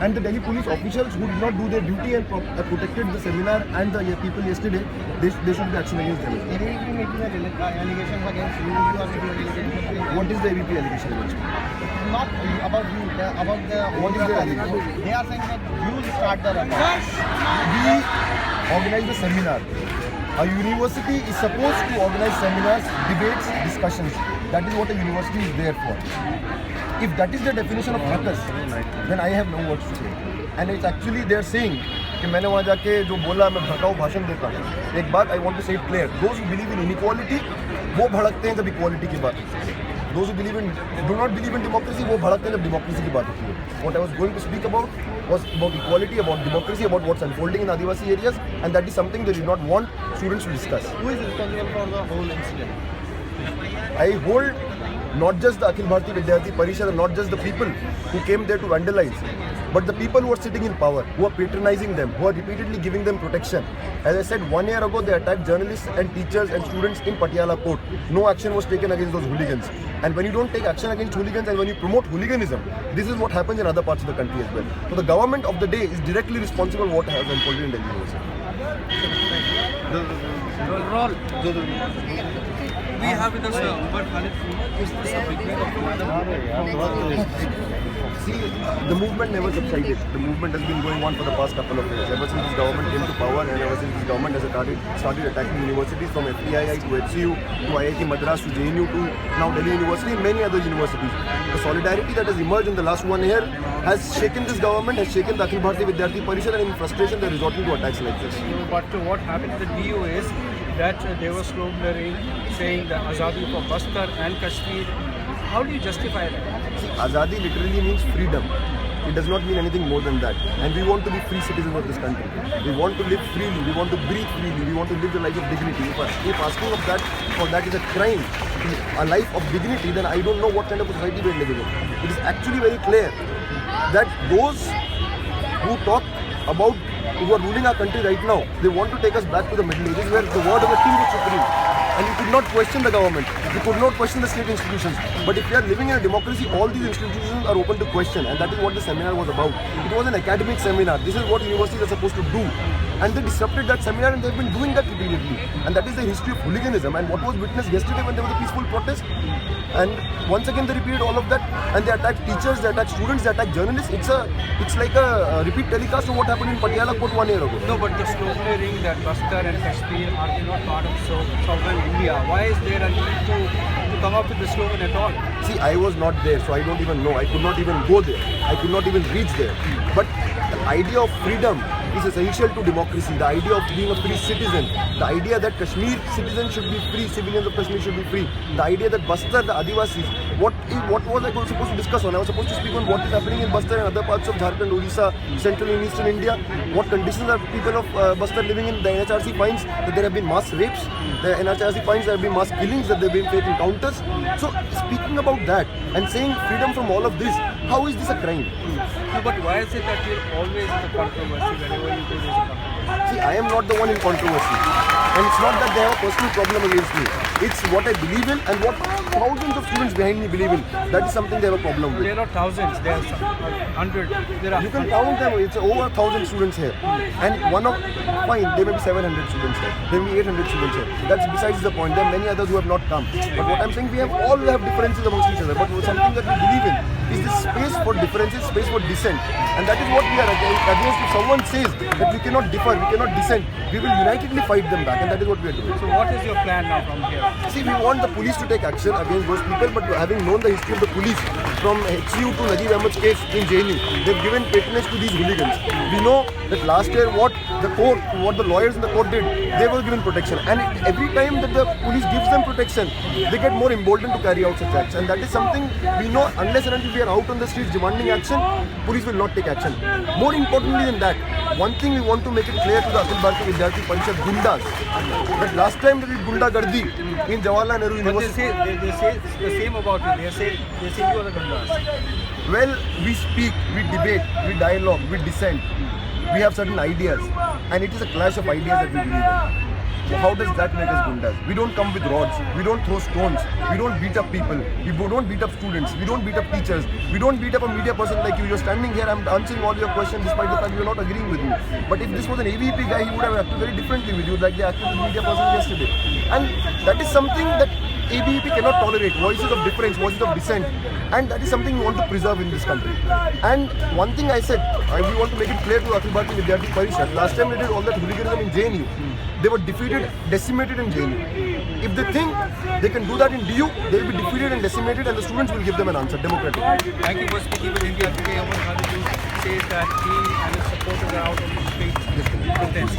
And the Delhi police officials who did not do their duty and protected the seminar and the people yesterday, they should be action against them. ABP making allegations against you. You are making allegations. What is the ABP allegation against me? Not about you, about the. What is their allegation? They are saying that you start the record. We organize the seminar. A university is supposed to organize seminars, debates, discussions. That is what a university is there for. If that is the definition of ruckus, then I have no words to say. And it's actually they are saying कि मैंने वहाँ जाके जो बोला मैं भड़काऊ भाषण देता हूँ. एक बात I want to say it clear. Those who believe in inequality, वो भड़कते हैं जब equality की बात होती है. Those who do not believe in democracy, वो भड़कते हैं जब democracy की बात होती है. What I was going to speak about was about equality, about democracy, about what's unfolding in Adivasi areas, and that is something they did not want students to discuss. Who is responsible for the whole incident? I hold not just the Akhil Bharatiya Vidyarthi Parishad and not just the people who came there to vandalize, but the people who are sitting in power, who are patronizing them, who are repeatedly giving them protection. As I said, 1 year ago they attacked journalists and teachers and students in Patiala Court. No action was taken against those hooligans. And when you don't take action against hooligans and when you promote hooliganism, this is what happens in other parts of the country as well. So the government of the day is directly responsible for what has unfolded in Delhi University. We have with us Umar Khalid. Is this a beginning of See, the movement never subsided. The movement has been going on for the past couple of years. Ever since this government came to power and ever since this government has started attacking universities from FTII to HCU to IIT Madras to JNU to now Delhi University and many other universities. The solidarity that has emerged in the last 1 year has shaken this government, has shaken the Akhil Bharatiya Vidyarthi Parishad, and in frustration they are resorting to attacks like this. But what happened to the DO is that they were sloganeering saying the Azadi for Bastar and Kashmir. How do you justify that? See, Azadi literally means freedom. It does not mean anything more than that. And we want to be free citizens of this country. We want to live freely. We want to breathe freely. We want to live the life of dignity. If asking of that for that is a crime, a life of dignity, then I don't know what kind of a society we are living in. It is actually very clear that those who talk about who are ruling our country right now, they want to take us back to the Middle Ages where the word of the king is supreme. And you could not question the government, you could not question the state institutions. But if we are living in a democracy, all these institutions are open to question, and that is what the seminar was about. It was an academic seminar. This is what universities are supposed to do. And they disrupted that seminar and they've been doing that repeatedly. And that is the history of hooliganism and what was witnessed yesterday when there was a peaceful protest. And once again they repeated all of that and they attacked teachers, they attacked students, they attacked journalists. It's like a repeat telecast of what happened in Patiala Court 1 year ago. No, but the sloganeering that Bastar and Kashmir are they not part of sovereign India? Why is there a need to come up with the slogan at all? See, I was not there, so I don't even know. I could not even go there. I could not even reach there. But the idea of freedom is essential to democracy. The idea of being a free citizen, the idea that Kashmir citizens should be free, civilians of Kashmir should be free, the idea that Bastar, the Adivasis, what was I supposed to discuss on? I was supposed to speak on what is happening in Bastar and other parts of Jharkhand, Odisha, central and eastern India. What conditions are people of Bastar living in? The NHRC finds that there have been mass rapes. The NHRC finds there have been mass killings, that there have been fake encounters. So speaking about that and saying freedom from all of this, how is this a crime? No, but why is it that you're always in the controversy whenever you do this? See, I am not the one in controversy. And it's not that they have a personal problem against me. It's what I believe in and what thousands of students behind me believe in. That is something they have a problem with. There are thousands, there are some, hundreds, there are You can count them, it's over 1,000 students here. And fine, there may be 700 students here. There may be 800 students here. That's besides the point. There are many others who have not come. But what I'm saying, we all have differences amongst each other. But something that we believe in is this space for differences, space for dissent. And that is what we are against. If someone says that we cannot differ, we cannot dissent, we will unitedly fight them back. And that is what we are doing. So what is your plan now from here? See, we want the police to take action against those people, but having known the history of the police from HCU to Najib Ahmed's case in JNU, they've given patronage to these hooligans. We know that last year what the lawyers in the court did, they were given protection. And every time that the police gives them protection, they get more emboldened to carry out such acts. And that is something we know, unless and until we are out on the streets demanding action, police will not take action. More importantly than that, one thing we want to make it clear to the Akhil Bharatiya Vidyarthi Parishad Gundas, that last time they did Gundagardi in Jawaharlal Nehru University. But they say the same about you. They say you are the Gundas. Well, we speak, we debate, we dialogue, we dissent. We have certain ideas, and it is a clash of ideas that we believe in. how does that make us gundas? We don't come with rods. We don't throw stones. We don't beat up people. We don't beat up students. We don't beat up teachers. We don't beat up a media person like you. You're standing here, I'm answering all your questions despite the fact you're not agreeing with me. But if this was an AVP guy, he would have acted very differently with you, like they acted with the media person yesterday. And that is something that ABEP cannot tolerate, voices of difference, voices of dissent, and that is something we want to preserve in this country. And one thing I said, we want to make it clear to Akhil Bharatiya Vidyarthi Parishad, last time they did all that hooliganism in JNU, they were defeated, decimated in JNU. If they think they can do that in DU, they will be defeated and decimated, and the students will give them an answer democratically. Thank you for speaking with India Today. Aman Gandhi says that he and his supporters are out on the streets.